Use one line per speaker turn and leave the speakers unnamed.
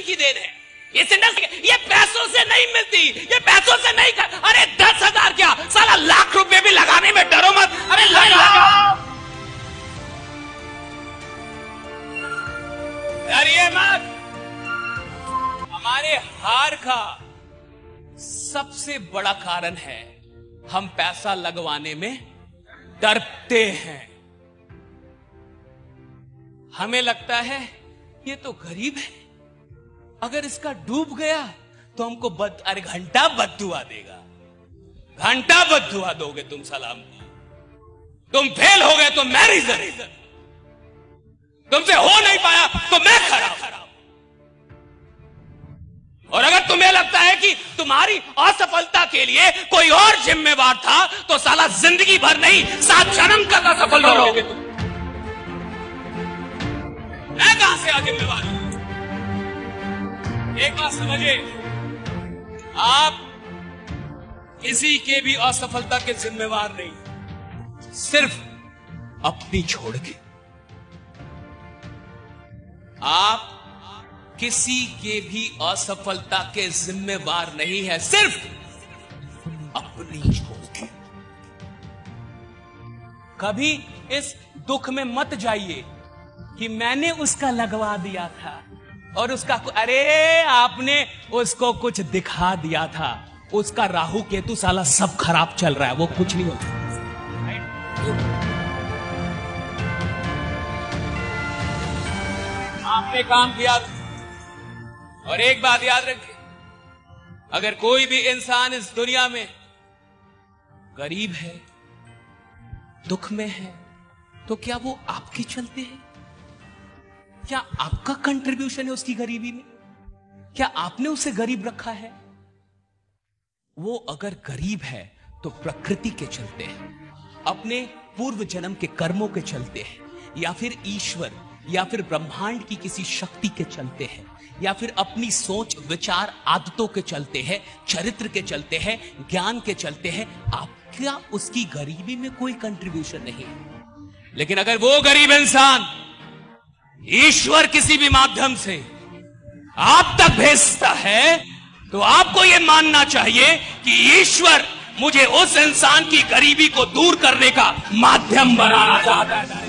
की देन है। ये पैसों से नहीं मिलती, ये पैसों से नहीं कर। अरे 10,000 क्या साला लाख रुपए भी लगाने में डरो मत। अरे डरिए मत। हमारे हार का सबसे बड़ा कारण है हम पैसा लगवाने में डरते हैं। हमें लगता है ये तो गरीब है, अगर इसका डूब गया तो हमको अरे घंटा बद्दुआ देगा, घंटा बद्दुआ दोगे तुम सलाम को। तुम फेल हो गए तो मैं रीजन, तुमसे हो नहीं पाया तो मैं खराब। और अगर तुम्हें लगता है कि तुम्हारी असफलता के लिए कोई और जिम्मेवार था तो साला जिंदगी भर नहीं 7 जन्म तक असफल रहोगे तुम। मैं कहां से जिम्मेवार हूं? एक बात समझिए, आप किसी के भी असफलता के जिम्मेवार नहीं, सिर्फ अपनी छोड़ के। आप किसी के भी असफलता के जिम्मेवार नहीं है, सिर्फ अपनी छोड़ के। कभी इस दुख में मत जाइए कि मैंने उसका लगवा दिया था और उसका अरे आपने उसको कुछ दिखा दिया था, उसका राहु केतु साला सब खराब चल रहा है, वो कुछ नहीं होता। आपने काम किया। और एक बात याद रखिए, अगर कोई भी इंसान इस दुनिया में गरीब है, दुख में है, तो क्या वो आपके चलते हैं? क्या आपका कंट्रीब्यूशन है उसकी गरीबी में? क्या आपने उसे गरीब रखा है? वो अगर गरीब है तो प्रकृति के चलते हैं, अपने पूर्व जन्म के कर्मों के चलते हैं, या फिर ईश्वर या फिर ब्रह्मांड की किसी शक्ति के चलते हैं, या फिर अपनी सोच विचार आदतों के चलते हैं, चरित्र के चलते हैं, ज्ञान के चलते हैं। आपका उसकी गरीबी में कोई कंट्रीब्यूशन नहीं है। लेकिन अगर वो गरीब इंसान ईश्वर किसी भी माध्यम से आप तक भेजता है तो आपको यह मानना चाहिए कि ईश्वर मुझे उस इंसान की गरीबी को दूर करने का माध्यम बनाना चाहता है।